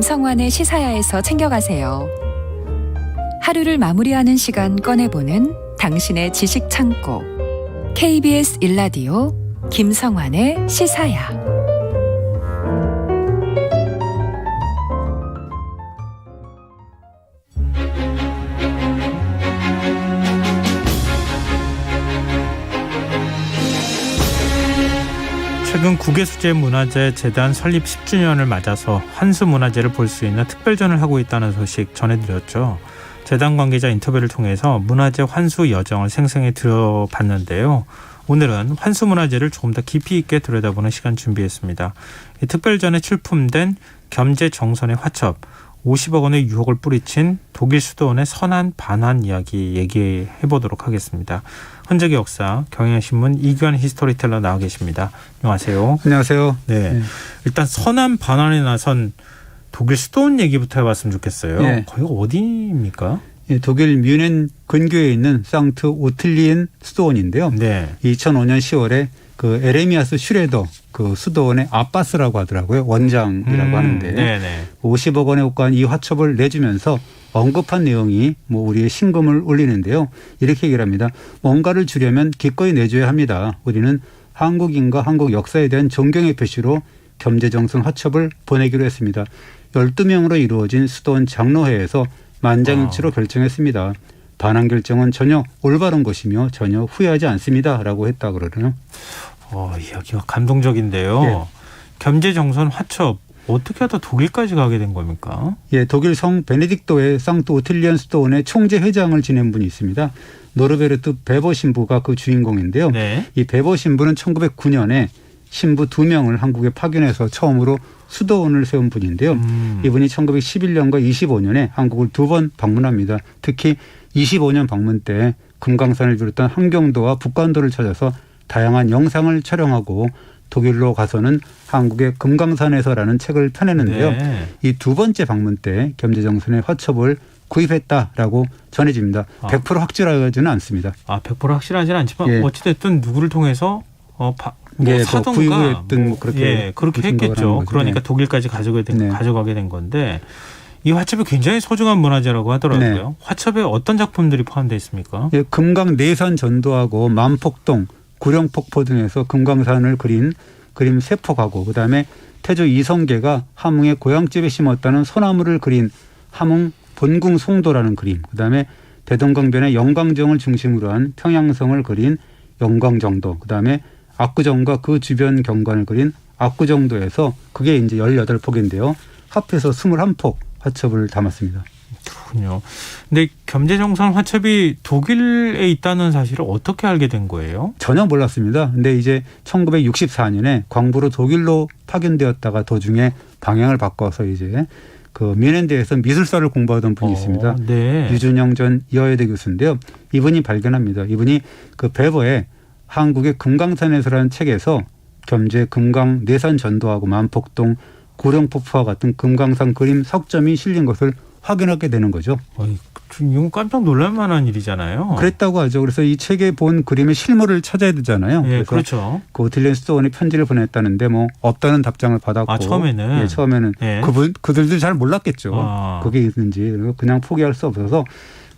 김성환의 시사야에서 챙겨가세요. 하루를 마무리하는 시간 꺼내보는 당신의 지식 창고. KBS 1라디오 김성환의 시사야. 최근 국외수제문화재재단 설립 10주년을 맞아서 환수문화재를 볼 수 있는 특별전을 하고 있다는 소식 전해드렸죠. 재단 관계자 인터뷰를 통해서 문화재 환수 여정을 생생히 들어봤는데요. 오늘은 환수문화재를 조금 더 깊이 있게 들여다보는 시간 준비했습니다. 이 특별전에 출품된 겸재정선의 화첩, 50억 원의 유혹을 뿌리친 독일 수도원의 선한 반환 이야기 얘기해보도록 하겠습니다. 흔적의 역사, 경향신문 이규환 히스토리텔러 나와 계십니다. 안녕하세요. 안녕하세요. 네. 일단 선한 반환에 나선 독일 수도원 얘기부터 해봤으면 좋겠어요. 네. 거기가 어디입니까? 예, 독일 뮌헨 근교에 있는 상트 오틀리엔 수도원인데요. 네. 2005년 10월에 그 에레미아스 슈레더 그 수도원의 아빠스라고 하더라고요. 원장이라고 하는데 네네. 50억 원에 호가한 이 화첩을 내주면서 언급한 내용이 우리의 신금을 울리는데요. 이렇게 얘기를 합니다. 뭔가를 주려면 기꺼이 내줘야 합니다. 우리는 한국인과 한국 역사에 대한 존경의 표시로 겸재정선 화첩을 보내기로 했습니다. 12명으로 이루어진 수도원 장로회에서 만장일치로 결정했습니다. 반환 결정은 전혀 올바른 것이며 전혀 후회하지 않습니다. 라고 했다 그러네요. 이야기가 감동적인데요. 예. 겸재정선 화첩 어떻게 하다 독일까지 가게 된 겁니까? 예, 독일 성 베네딕토의 상트 오틀리엔 수도원의 총재 회장을 지낸 분이 있습니다. 노르베르트 베버 신부가 그 주인공인데요. 네. 이 베버 신부는 1909년에 신부 2명을 한국에 파견해서 처음으로 수도원을 세운 분인데요. 이분이 1911년과 25년에 한국을 2번 방문합니다. 특히 25년 방문 때 금강산을 비롯한 한경도와 북간도를 찾아서 다양한 영상을 촬영하고 독일로 가서는 한국의 금강산에서라는 책을 펴내는데요. 네. 이 2번째 방문 때 겸재정선의 화첩을 구입했다라고 전해집니다. 100% 확실하지는 않습니다. 100% 확실하지는 않지만 예. 어찌됐든 누구를 통해서 예, 사던가 구입했든 그렇게 했겠죠. 그러니까 네. 독일까지 가져가게 된 건데 이 화첩이 굉장히 소중한 문화재라고 하더라고요. 네. 화첩에 어떤 작품들이 포함되어 있습니까? 예, 금강 내산 전도하고 만폭동, 구령폭포 등에서 금강산을 그린 그림 3폭하고 그다음에 태조 이성계가 함흥의 고향집에 심었다는 소나무를 그린 함흥 본궁 송도라는 그림, 그다음에 대동강변의 영광정을 중심으로 한 평양성을 그린 영광정도, 그다음에 압구정과 그 주변 경관을 그린 압구정도에서 그게 이제 18폭인데요. 합해서 21폭 화첩을 담았습니다. 그렇군요. 근데 겸재정선 화첩이 독일에 있다는 사실을 어떻게 알게 된 거예요? 전혀 몰랐습니다. 근데 이제 1964년에 광부로 독일로 파견되었다가 도중에 방향을 바꿔서 이제 그 뮌헨대에서 미술사를 공부하던 분이 있습니다. 네. 유준영 전 이화여대 교수인데요. 이분이 발견합니다. 이분이 그 베버의 한국의 금강산에서라는 책에서 겸재 금강 내산 전도하고 만폭동 구령폭포와 같은 금강산 그림 석점이 실린 것을 확인하게 되는 거죠. 이건 깜짝 놀랄 만한 일이잖아요. 그랬다고 하죠. 그래서 이 책에 본 그림의 실물을 찾아야 되잖아요. 예, 그래서 그렇죠. 그 오틀리엔 수도원에 편지를 보냈다는데 없다는 답장을 받았고. 처음에는. 예, 처음에는. 예. 그들도 잘 몰랐겠죠. 그게 있는지. 그냥 포기할 수 없어서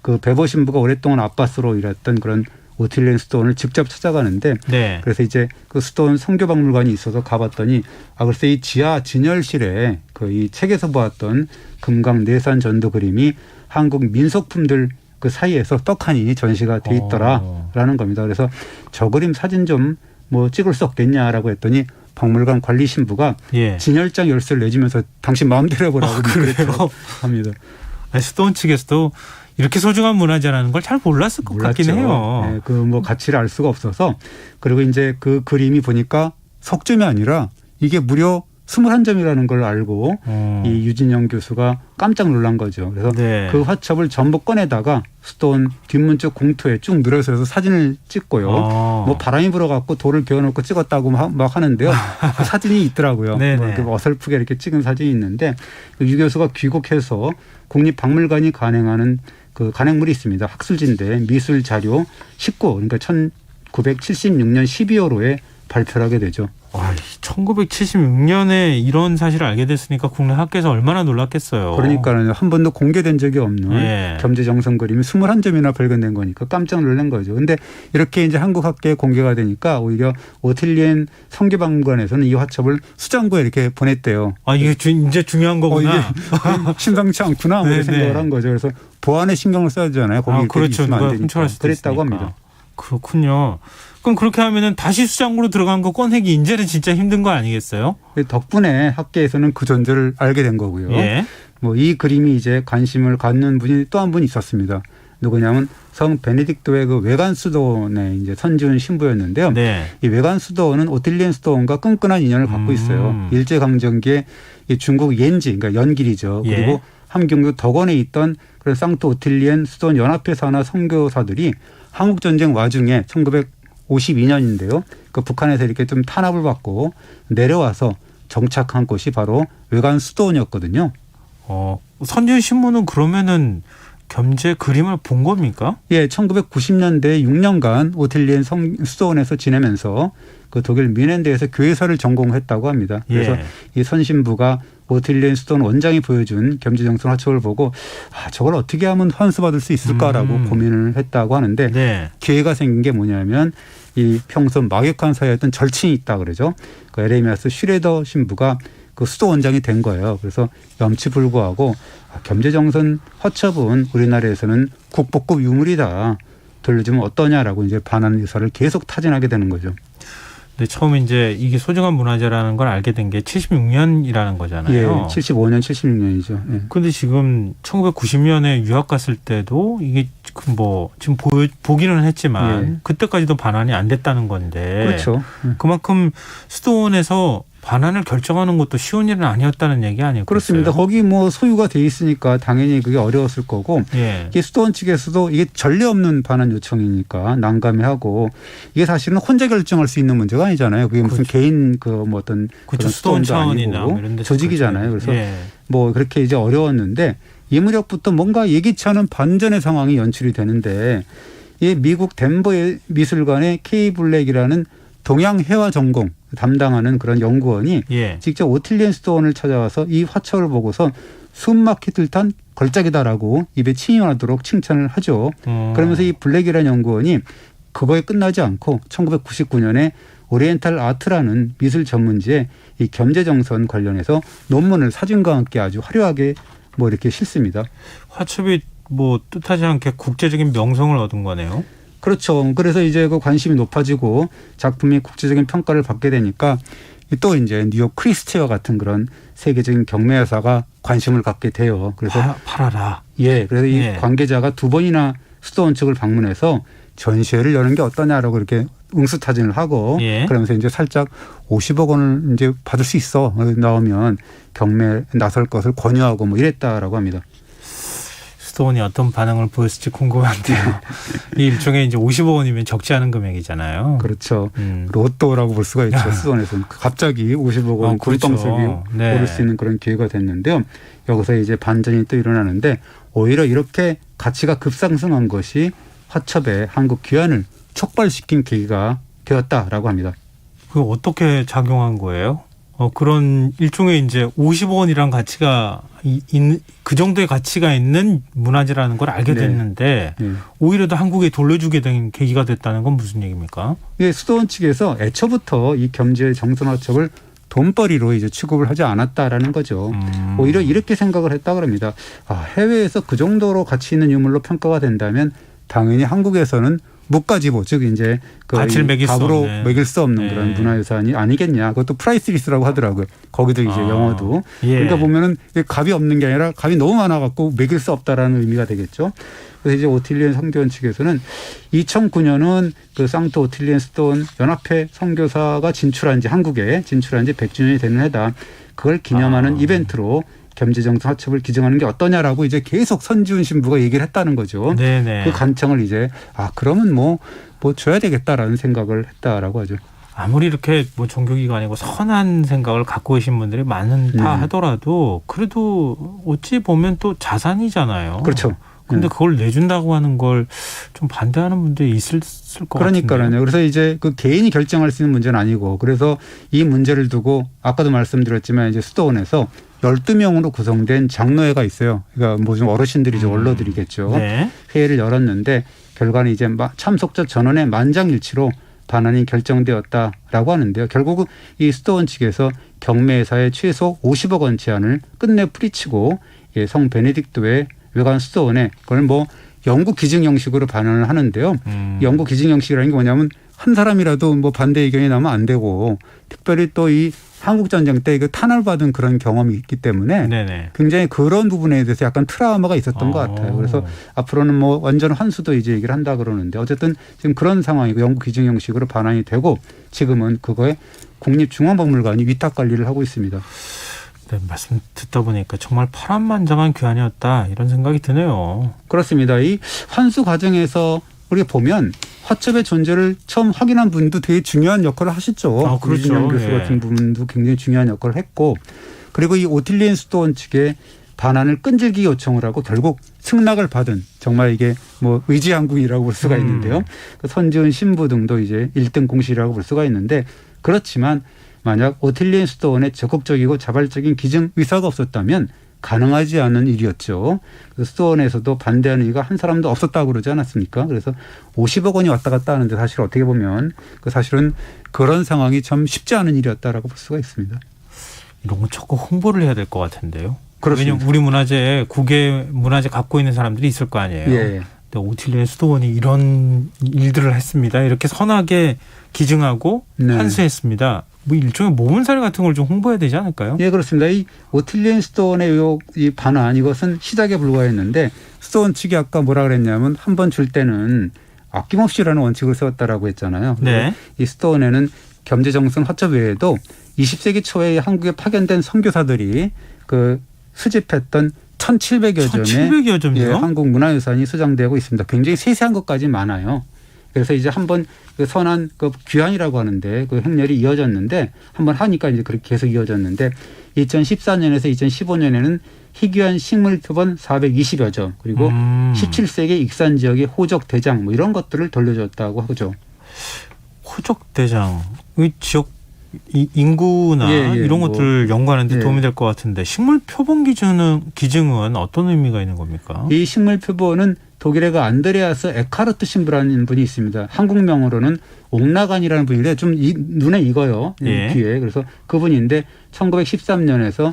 그 베버 신부가 오랫동안 아빠스로 일했던 그런 오틀리엔 수도원을 직접 찾아가는데 네. 그래서 이제 그 수도원 성교박물관이 있어서 가봤더니 글쎄 이 지하 진열실에 그 이 책에서 보았던 금강 내산 전도 그림이 한국 민속품들 그 사이에서 떡하니 전시가 돼 있더라라는 겁니다. 그래서 저 그림 사진 좀 찍을 수 없겠냐라고 했더니 박물관 관리 신부가 예. 진열장 열쇠를 내주면서 당신 마음대로 해보라고 그랬다고 합니다. 수도원 측에서도 이렇게 소중한 문화재라는 걸 잘 몰랐을 것 같긴 해요. 네, 가치를 알 수가 없어서. 그리고 이제 그 그림이 보니까 석점이 아니라 이게 무려 21점이라는 걸 알고 이 유진영 교수가 깜짝 놀란 거죠. 그래서 네. 그 화첩을 전부 꺼내다가 수도원 뒷문 쪽 공터에 쭉 늘어서서 사진을 찍고요. 바람이 불어갖고 돌을 베어놓고 찍었다고 막 하는데요. 그 사진이 있더라고요. 어설프게 이렇게 찍은 사진이 있는데 유 교수가 귀국해서 국립박물관이 간행하는 그 간행물이 있습니다. 학술지인데 미술 자료 19, 그러니까 1976년 12월호에 발표를 하게 되죠. 1976년에 이런 사실을 알게 됐으니까 국내 학계에서 얼마나 놀랐겠어요. 그러니까는 한 번도 공개된 적이 없는 겸재정선 그림이 21점이나 발견된 거니까 깜짝 놀란 거죠. 근데 이렇게 이제 한국 학계에 공개가 되니까 오히려 오틸리엔 성계박물관에서는 이 화첩을 수장고에 이렇게 보냈대요. 이게 이제 중요한 거구나. 이게 심상치 않구나 뭐 이렇게 생각을 한 거죠. 그래서 보안에 신경을 써야 되잖아요. 거기 그렇죠. 있으면 안 되니까. 훔쳐갈 수도 그랬다고 있으니까. 합니다. 그렇군요. 그럼 그렇게 하면은 다시 수장고로 들어간 거 꺼내기 이제는 진짜 힘든 거 아니겠어요? 덕분에 학계에서는 그 존재를 알게 된 거고요. 뭐 이 그림이 이제 관심을 갖는 분이 또 한 분 있었습니다. 누구냐면 성 베네딕토의 그 외관 수도원의 이제 선지훈 신부였는데요. 이 외관 수도원은 오틸리엔 수도원과 끈끈한 인연을 갖고 있어요. 일제 강점기에 중국 옌지, 그러니까 연길이죠. 그리고 함경도 덕원에 있던 그런 상트 오틸리엔 수도원 연합회 산하 선교사들이 한국 전쟁 와중에 1952년인데요. 그 북한에서 이렇게 좀 탄압을 받고 내려와서 정착한 곳이 바로 외관 수도원이었거든요. 선지훈 신부는 그러면은 겸재 그림을 본 겁니까? 예, 1990년대 6년간 오틸리엔 수도원에서 지내면서 그 독일 뮌헨대에서 교회사를 전공했다고 합니다. 그래서 이 선신부가 오틸리엔 수도원 원장이 보여준 겸재정선 화첩을 보고 저걸 어떻게 하면 환수받을 수 있을까라고 고민을 했다고 하는데 기회가 생긴 게 뭐냐면 이 평소 막역한 사이였던 절친이 있다 그러죠. 그 에레미아스 슈레더 신부가 그 수도 원장이 된 거예요. 그래서 염치불구하고 겸재정선 화첩은 우리나라에서는 국보급 유물이다. 돌려주면 어떠냐라고 이제 반환 의사를 계속 타진하게 되는 거죠. 근데 처음 이제 이게 소중한 문화재라는 걸 알게 된 게 76년이라는 거잖아요. 예, 75년, 76년이죠. 예. 근데 지금 1990년에 유학 갔을 때도 이게 지금 보기는 했지만 그때까지도 반환이 안 됐다는 건데. 그렇죠. 그만큼 수도원에서 반환을 결정하는 것도 쉬운 일은 아니었다는 얘기 아니었겠어요? 그렇습니다. 거기 뭐 소유가 돼 있으니까 당연히 그게 어려웠을 거고 이게 수도원 측에서도 이게 전례 없는 반환 요청이니까 난감해하고 이게 사실은 혼자 결정할 수 있는 문제가 아니잖아요. 그게 무슨 개인 뭐 어떤 수도원 차원이나 이런 조직이잖아요. 그래서 뭐 그렇게 이제 어려웠는데 이 무렵부터 뭔가 예기치 않은 반전의 상황이 연출이 되는데 이 미국 덴버 미술관의 K 블랙이라는 동양 회화 전공 담당하는 그런 연구원이 직접 오틸리엔 수도원을 찾아와서 이 화첩을 보고서 숨막힐 듯한 걸작이다라고 입에 침이 나도록 칭찬을 하죠. 그러면서 이 블랙이라는 연구원이 그거에 끝나지 않고 1999년에 오리엔탈 아트라는 미술 전문지에 이 겸재정선 관련해서 논문을 사진과 함께 아주 화려하게 뭐 이렇게 실습니다. 화첩이 뭐 뜻하지 않게 국제적인 명성을 얻은 거네요. 그렇죠. 그래서 이제 그 관심이 높아지고 작품이 국제적인 평가를 받게 되니까 또 이제 뉴욕 크리스티와 같은 그런 세계적인 경매회사가 관심을 갖게 돼요. 그래서 팔아라. 예. 그래서 이 관계자가 2번이나 수도원 측을 방문해서 전시회를 여는 게 어떠냐라고 이렇게 응수타진을 하고 그러면서 이제 살짝 50억 원을 이제 받을 수 있어 나오면 경매에 나설 것을 권유하고 뭐 이랬다라고 합니다. 수도원이 어떤 반응을 보였을지 궁금한데요. 이 일종의 이제 50억 원이면 적지 않은 금액이잖아요. 그렇죠. 로또라고 볼 수가 있죠. 수도원에서는 갑자기 50억 원 굴덩석이 오를 수 있는 그런 기회가 됐는데요. 여기서 이제 반전이 또 일어나는데 오히려 이렇게 가치가 급상승한 것이 화첩의 한국 귀환을 촉발시킨 계기가 되었다라고 합니다. 그 어떻게 작용한 거예요? 그런 일종의 이제 50억 원이란 가치가 그 정도의 가치가 있는 문화재라는 걸 알게 됐는데 오히려 더 한국에 돌려주게 된 계기가 됐다는 건 무슨 얘기입니까? 예, 수도원 측에서 애초부터 이 겸재 정선 화첩을 돈벌이로 이제 취급을 하지 않았다라는 거죠. 오히려 이렇게 생각을 했다 그럽니다. 해외에서 그 정도로 가치 있는 유물로 평가가 된다면 당연히 한국에서는 무가지보 즉 이제 그 가치를 값으로 매길 수 없는 그런 문화유산이 아니겠냐. 그것도 프라이스리스라고 하더라고요. 거기도 이제 영어도. 그러니까 보면은 값이 없는 게 아니라 값이 너무 많아갖고 매길 수 없다라는 의미가 되겠죠. 그래서 이제 오틸리엔 선교원 측에서는 2009년은 그 상트 오틸리엔 수도원 연합회 선교사가 한국에 진출한 지 100주년이 되는 해다. 그걸 기념하는 이벤트로 겸재정선 화첩을 기증하는 게 어떠냐라고 이제 계속 선지훈 신부가 얘기를 했다는 거죠. 그 간청을 이제 그러면 뭐 줘야 되겠다라는 생각을 했다라고 하죠. 아무리 이렇게 뭐 종교기관이고 선한 생각을 갖고 계신 분들이 많다 하더라도 그래도 어찌 보면 또 자산이잖아요. 그렇죠. 근데 그걸 내준다고 하는 걸 좀 반대하는 분들이 있을 것 같은데요. 그러니까요. 그래서 이제 그 개인이 결정할 수 있는 문제는 아니고 그래서 이 문제를 두고 아까도 말씀드렸지만 이제 수도원에서 12명으로 구성된 장로회가 있어요. 그러니까 뭐 좀 어르신들이죠. 원로들이겠죠. 네. 회의를 열었는데 결과는 이제 참석자 전원의 만장일치로 반환이 결정되었다라고 하는데요. 결국 이 수도원 측에서 경매회사의 최소 50억 원 제한을 끝내 뿌리치고 성 베네딕토의 외관 수도원에 그걸 뭐 영구 기증 형식으로 반환을 하는데요. 영구 기증 형식이라는 게 뭐냐면 한 사람이라도 뭐 반대 의견이 나면 안 되고 특별히 또 이 한국 전쟁 때 그 탄압을 받은 그런 경험이 있기 때문에 네네. 굉장히 그런 부분에 대해서 약간 트라우마가 있었던 것 같아요. 그래서 앞으로는 뭐 완전 환수도 이제 얘기를 한다 그러는데 어쨌든 지금 그런 상황이고 영구 기증 형식으로 반환이 되고 지금은 그거에 국립중앙박물관이 위탁 관리를 하고 있습니다. 네, 말씀 듣다 보니까 정말 파란만장한 귀환이었다 이런 생각이 드네요. 그렇습니다. 이 환수 과정에서 우리가 보면 화첩의 존재를 처음 확인한 분도 되게 중요한 역할을 하셨죠. 아, 그렇죠. 유진영 교수 예. 같은 분도 굉장히 중요한 역할을 했고 그리고 이 오틸리엔 수도원 측에 반환을 끈질기게 요청을 하고 결국 승낙을 받은 정말 이게 뭐 의지항국이라고 볼 수가 있는데요. 그 선지은 신부 등도 이제 1등 공신이라고 볼 수가 있는데 그렇지만 만약 오틸리엔 수도원에 적극적이고 자발적인 기증 의사가 없었다면 가능하지 않은 일이었죠. 그래서 수도원에서도 반대하는 이유가 한 사람도 없었다고 그러지 않았습니까? 그래서 50억 원이 왔다 갔다 하는데 사실 어떻게 보면 그 사실은 그런 상황이 참 쉽지 않은 일이었다라고 볼 수가 있습니다. 이런 거 적극 홍보를 해야 될 것 같은데요. 그렇습니다. 왜냐하면 우리 문화재에 국외 문화재 갖고 있는 사람들이 있을 거 아니에요. 예. 근데 오틸리엔 수도원이 이런 일들을 했습니다. 이렇게 선하게 기증하고 네. 환수했습니다. 뭐 일종의 모문사례 같은 걸 좀 홍보해야 되지 않을까요? 예, 그렇습니다. 이 오틸리엔 수도원의 이 반환 이것은 시작에 불과했는데 수도원 측이 아까 뭐라 그랬냐면 한 번 줄 때는 아낌없이라는 원칙을 세웠다라고 했잖아요. 네. 이 수도원에는 겸재정선 화첩 외에도 20세기 초에 한국에 파견된 선교사들이 그 수집했던 1,700여 점의 1,700여 점이요? 예, 한국 문화유산이 수장되고 있습니다. 굉장히 세세한 것까지 많아요. 그래서 이제 한번 그 선한 그 귀환이라고 하는데 그 행렬이 이어졌는데 한번 하니까 이제 그렇게 계속 이어졌는데 2014년에서 2015년에는 희귀한 식물 표본 420여 점 그리고 17세기 익산 지역의 호적 대장 뭐 이런 것들을 돌려줬다고 하죠. 호적 대장 이 지역 인구나 예, 이런 뭐, 것들을 연구하는 데 예. 도움이 될 것 같은데 식물 표본 기증은 어떤 의미가 있는 겁니까? 이 식물 표본은 독일의 그 안드레아스 에카르트 신부라는 분이 있습니다. 한국명으로는 옥나간이라는 분인데 좀 눈에 익어요. 예. 귀에. 그래서 그분인데 1913년에서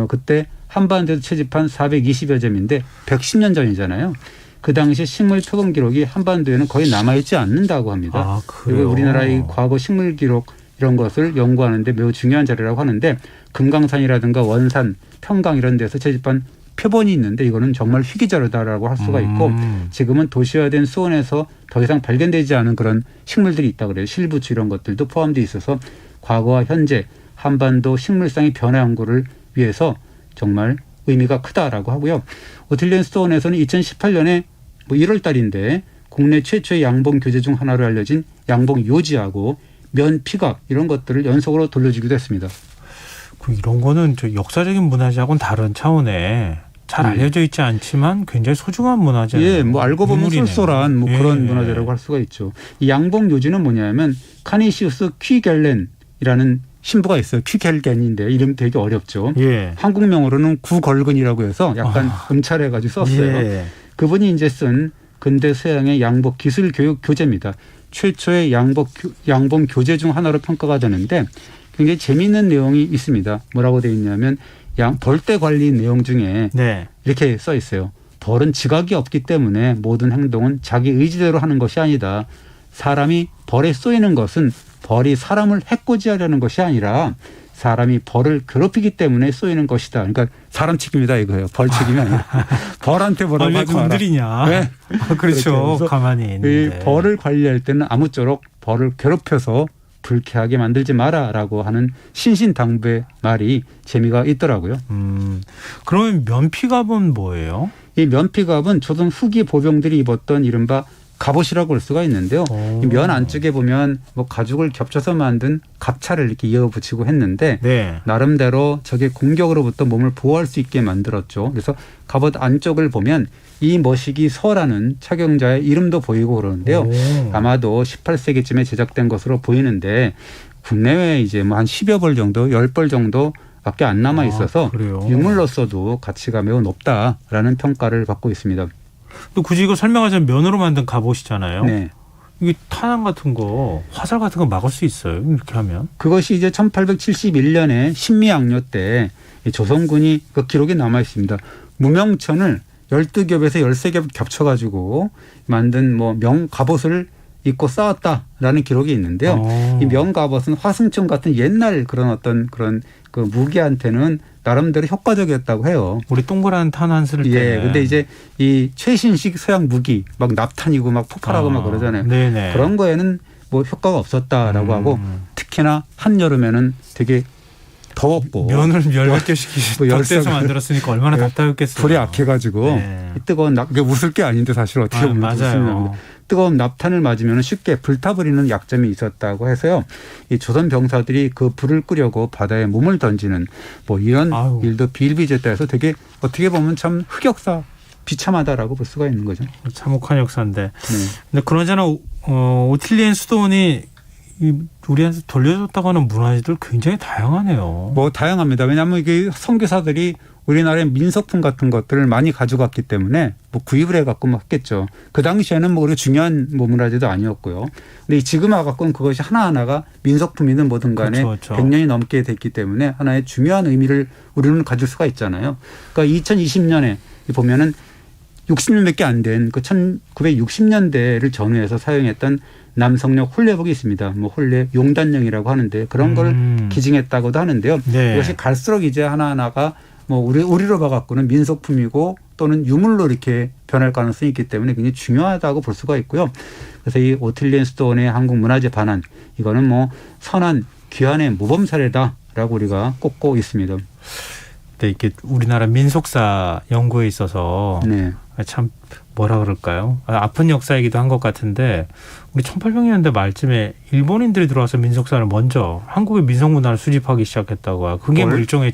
그때 한반도에서 채집한 420여 점인데 110년 전이잖아요. 그 당시 식물 표본 기록이 한반도에는 거의 남아있지 않는다고 합니다. 아, 그래요? 그리고 우리나라의 과거 식물 기록 이런 것을 연구하는데 매우 중요한 자료라고 하는데 금강산이라든가 원산, 평강 이런 데서 채집한 표본이 있는데 이거는 정말 희귀 자료다라고 할 수가 있고 지금은 도시화된 수원에서 더 이상 발견되지 않은 그런 식물들이 있다 그래요. 실부추 이런 것들도 포함되어 있어서 과거와 현재 한반도 식물상의 변화 연구를 위해서 정말 의미가 크다라고 하고요. 오틸리엔 수도원에서는 2018년에 뭐 1월 달인데 국내 최초의 양봉 교재 중 하나로 알려진 양봉 요지하고 면 피각 이런 것들을 연속으로 돌려주기도 했습니다. 이런 거는 저 역사적인 문화재하고는 다른 차원의 잘 알려져 있지 않지만 굉장히 소중한 문화재예요. 예, 뭐 알고 보면 유물이네요. 쏠쏠한 뭐 예. 그런 문화재라고 할 수가 있죠. 이 양봉 요지는 뭐냐면 카니시우스 퀴겔렌이라는 신부가 있어요. 퀴겔겐인데 이름 되게 어렵죠. 예. 한국명으로는 구걸근이라고 해서 약간 음찰해가지고 썼어요. 예. 그분이 이제 쓴 근대 서양의 양복 기술 교육 교재입니다. 최초의 양봉 교재 중 하나로 평가가 되는데 굉장히 재미있는 내용이 있습니다. 뭐라고 되어 있냐면 벌떼 관리 내용 중에 네. 이렇게 써 있어요. 벌은 지각이 없기 때문에 모든 행동은 자기 의지대로 하는 것이 아니다. 사람이 벌에 쏘이는 것은 벌이 사람을 해코지하려는 것이 아니라 사람이 벌을 괴롭히기 때문에 쏘이는 것이다. 그러니까 사람 책임이다 이거예요. 벌 책임이 아니라 벌한테 뭐라고 왜 하지 마라. 건드리냐. 네. 그렇죠. 그래서 가만히 이 있는데. 벌을 관리할 때는 아무쪼록 벌을 괴롭혀서 불쾌하게 만들지 마라라고 하는 신신당부의 말이 재미가 있더라고요. 그러면 면피갑은 뭐예요? 이 면피갑은 조선 후기 보병들이 입었던 이른바 갑옷이라고 볼 수가 있는데요. 오. 이 면 안쪽에 보면 뭐 가죽을 겹쳐서 만든 갑차를 이렇게 이어붙이고 했는데 네. 나름대로 적의 공격으로부터 몸을 보호할 수 있게 만들었죠. 그래서 갑옷 안쪽을 보면 이 머시기 서라는 착용자의 이름도 보이고 그러는데요. 오. 아마도 18세기쯤에 제작된 것으로 보이는데 국내외에 이제 뭐 한 10여 벌 정도, 10벌 정도밖에 안 남아 있어서 그래요? 유물로서도 가치가 매우 높다라는 평가를 받고 있습니다. 또 굳이 이거 설명하자면 면으로 만든 갑옷이잖아요. 네. 이게 탄환 같은 거, 화살 같은 거 막을 수 있어요. 이렇게 하면. 그것이 이제 1871년에 신미양요 때 조선군이 그 기록이 남아 있습니다. 무명천을 12겹에서 13겹 겹쳐가지고 만든 뭐 명갑옷을 입고 싸웠다라는 기록이 있는데요. 이 명갑옷은 화승총 같은 옛날 그런 어떤 그런 그 무기한테는 나름대로 효과적이었다고 해요. 우리 동그란 탄환 쓸 때. 예. 근데 이제 이 최신식 서양 무기 막 납탄이고 막 폭발하고 막 그러잖아요. 네네. 그런 거에는 뭐 효과가 없었다라고 하고 특히나 한여름에는 되게 더웠고 면을 10개 시키고 뭐 덧대서 만들었으니까 얼마나 답답했겠어요. 불이 악해가지고 네. 이 뜨거운 이게 웃을 게 아닌데 사실 어떻게 보면 맞아요. 뜨거운 납탄을 맞으면 쉽게 불타버리는 약점이 있었다고 해서요. 이 조선 병사들이 그 불을 끄려고 바다에 몸을 던지는 뭐 이런 아유. 일도 비일비재다 해서 되게 어떻게 보면 참 흑역사 비참하다라고 볼 수가 있는 거죠. 참혹한 역사인데. 네. 근데 그러잖아 오틸리엔 수도원이 우리한테 돌려줬다고 하는 문화재들 굉장히 다양하네요. 뭐 다양합니다. 왜냐하면 이게 선교사들이 우리나라의 민속품 같은 것들을 많이 가져갔기 때문에 뭐 구입을 해갖고 막 했겠죠. 그 당시에는 뭐 우리가 중요한 뭐 문화재도 아니었고요. 근데 지금 와갖고는 그것이 하나하나가 민속품이든 뭐든 간에 그렇죠. 100년이 넘게 됐기 때문에 하나의 중요한 의미를 우리는 가질 수가 있잖아요. 그러니까 2020년에 보면은 60년밖에 안 된 그 1960년대를 전후해서 사용했던 남성용 홀레복이 있습니다. 뭐 홀레 용단령이라고 하는데 그런 걸 기증했다고도 하는데요. 네. 이것이 갈수록 이제 하나하나가 뭐 우리로 봐갖고는 민속품이고 또는 유물로 이렇게 변할 가능성이 있기 때문에 굉장히 중요하다고 볼 수가 있고요. 그래서 이 오틸리엔 수도원의 한국 문화재 반환 이거는 뭐 선한 귀한의 모범 사례다라고 우리가 꼽고 있습니다. 근데 이게 우리나라 민속사 연구에 있어서 네. 참 뭐라 그럴까요? 아픈 역사이기도 한 것 같은데 우리 1800년대 말쯤에 일본인들이 들어와서 민속사를 먼저 한국의 민속문화를 수집하기 시작했다고. 그게 뭐 일종의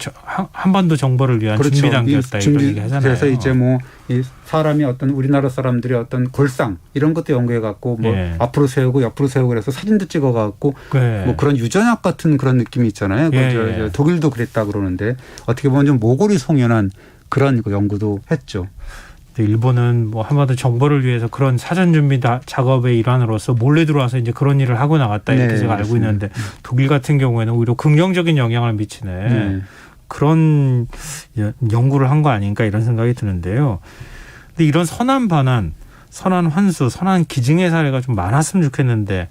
한반도 정벌을 위한 그렇죠. 준비 단계였다 이런 얘기 하잖아요. 그래서 이제 뭐 이 사람이 어떤 우리나라 사람들이 어떤 골상 이런 것도 연구해 갖고 뭐 예. 앞으로 세우고 옆으로 세우고 그래서 사진도 찍어 갖고 네. 뭐 그런 유전약 같은 그런 느낌이 있잖아요. 예, 저 독일도 그랬다 그러는데 어떻게 보면 좀 모골이 송연한 그런 그 연구도 했죠. 일본은 뭐 한반도 정벌을 위해서 그런 사전 준비 작업의 일환으로서 몰래 들어와서 이제 그런 일을 하고 나갔다 이렇게 네, 제가 알고 그렇습니다. 있는데 독일 같은 경우에는 오히려 긍정적인 영향을 미치네. 네. 그런 연구를 한 거 아닌가 이런 생각이 드는데요. 근데 이런 선한 반환, 선한 환수, 선한 기증의 사례가 좀 많았으면 좋겠는데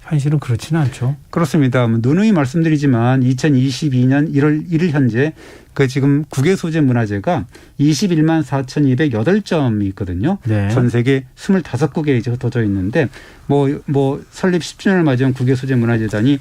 현실은 그렇지는 않죠. 그렇습니다. 누누이 말씀드리지만 2022년 1월 1일 현재 그 지금 국외 소재 문화재가 21만 4,208점이 있거든요. 네. 전 세계 25국에 이제 흩어져 있는데 뭐 설립 10주년을 맞이한 국외 소재 문화재단이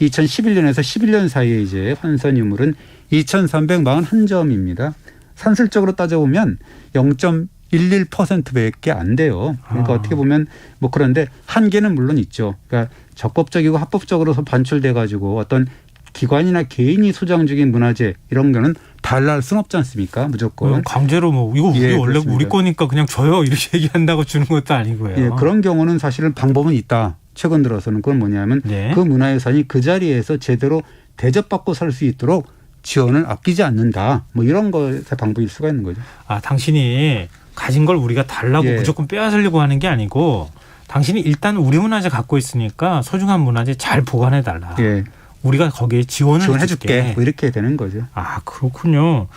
2011년에서 11년 사이에 이제 환선 유물은 2,341점입니다. 산술적으로 따져보면 0.11%밖에 안 돼요. 그러니까 어떻게 보면 뭐 그런데 한계는 물론 있죠. 그러니까 적법적이고 합법적으로 반출돼 가지고 어떤 기관이나 개인이 소장 중인 문화재 이런 거는 달라할 수는 없지 않습니까? 무조건. 강제로 뭐 이거 우리 원래 그렇습니다. 우리 거니까 그냥 줘요 이렇게 얘기한다고 주는 것도 아니고요. 예, 그런 경우는 사실은 방법은 있다. 최근 들어서는 그건 뭐냐면 네. 그 문화유산이 그 자리에서 제대로 대접받고 살 수 있도록 지원을 아끼지 않는다. 뭐 이런 것의 방법일 수가 있는 거죠. 아, 당신이 가진 걸 우리가 달라고 예. 무조건 빼앗으려고 하는 게 아니고 당신이 일단 우리 문화재 갖고 있으니까 소중한 문화재 잘 보관해 달라. 예. 우리가 거기에 지원을 해줄게. 뭐 이렇게 되는 거죠. 아, 그렇군요.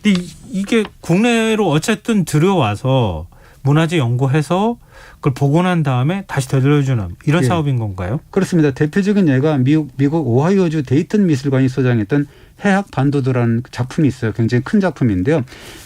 근데 이게 국내로 어쨌든 들여와서 문화재 연구해서 그걸 복원한 다음에 다시 되돌려주는 이런 예. 사업인 건가요? 그렇습니다. 대표적인 예가 미국 오하이오주 데이튼 미술관이 소장했던 해학 반도도라는 작품이 있어요. 굉장히 큰 작품인데요.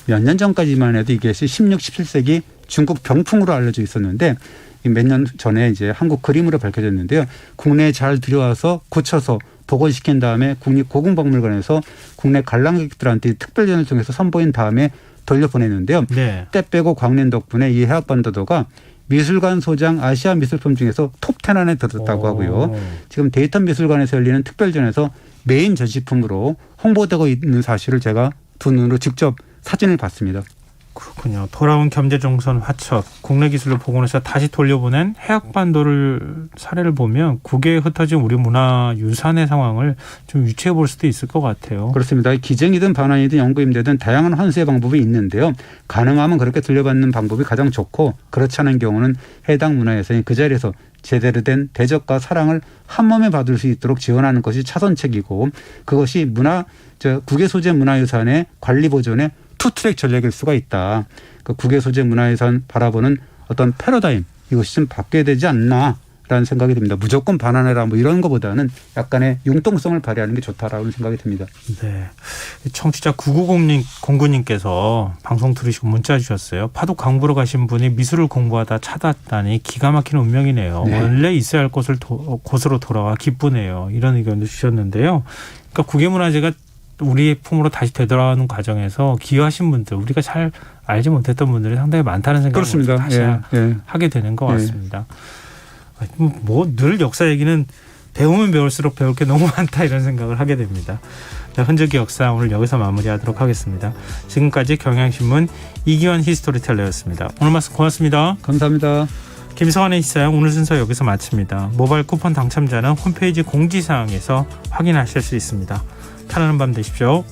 몇 년 전까지만 해도 이게 16, 17세기 중국 병풍으로 알려져 있었는데 몇 년 전에 이제 한국 그림으로 밝혀졌는데요. 국내에 잘 들여와서 고쳐서 복원시킨 다음에 국립고궁박물관에서 국내 관람객들한테 특별전을 통해서 선보인 다음에 돌려보냈는데요. 네. 때 빼고 광낸 덕분에 이 해학 반도도가 미술관 소장 아시아 미술품 중에서 톱10 안에 들었다고 하고요. 지금 데이턴 미술관에서 열리는 특별전에서 메인 전시품으로 홍보되고 있는 사실을 제가 두 눈으로 직접 사진을 봤습니다. 그렇군요. 돌아온 겸재정선 화첩, 국내 기술로 복원해서 다시 돌려보낸 해악반도를 사례를 보면 국외에 흩어진 우리 문화유산의 상황을 좀 유추해 볼 수도 있을 것 같아요. 그렇습니다. 기증이든 반환이든 연구임되든 다양한 환수의 방법이 있는데요. 가능하면 그렇게 돌려받는 방법이 가장 좋고 그렇지 않은 경우는 해당 문화유산이 그 자리에서 제대로 된 대접과 사랑을 한몸에 받을 수 있도록 지원하는 것이 차선책이고 그것이 국외 소재 문화유산의 관리 보존의 투트랙 전략일 수가 있다. 그 국외 소재 문화유산 바라보는 어떤 패러다임 이것이 좀 바뀌어야 되지 않나라는 생각이 듭니다. 무조건 반환해라 뭐 이런 것보다는 약간의 융통성을 발휘하는 게 좋다라는 생각이 듭니다. 네, 청취자 9909님께서 방송 들으시고 문자 주셨어요. 파독 강부로 가신 분이 미술을 공부하다 찾았다니 기가 막히는 운명이네요. 네. 원래 있어야 할 곳으로 돌아와 기쁘네요. 이런 의견도 주셨는데요. 그러니까 국외문화재가 우리의 품으로 다시 되돌아가는 과정에서 기여하신 분들, 우리가 잘 알지 못했던 분들이 상당히 많다는 생각을 그렇습니다. 다시 하게 되는 것 같습니다. 뭐 늘 역사 얘기는 배우면 배울수록 배울 게 너무 많다 이런 생각을 하게 됩니다. 자, 흔적의 역사 오늘 여기서 마무리하도록 하겠습니다. 지금까지 경향신문 이기환 히스토리텔러였습니다. 오늘 말씀 고맙습니다. 감사합니다. 김성환의 시사양 오늘 순서 여기서 마칩니다. 모바일 쿠폰 당첨자는 홈페이지 공지사항에서 확인하실 수 있습니다. 편안한 밤 되십시오.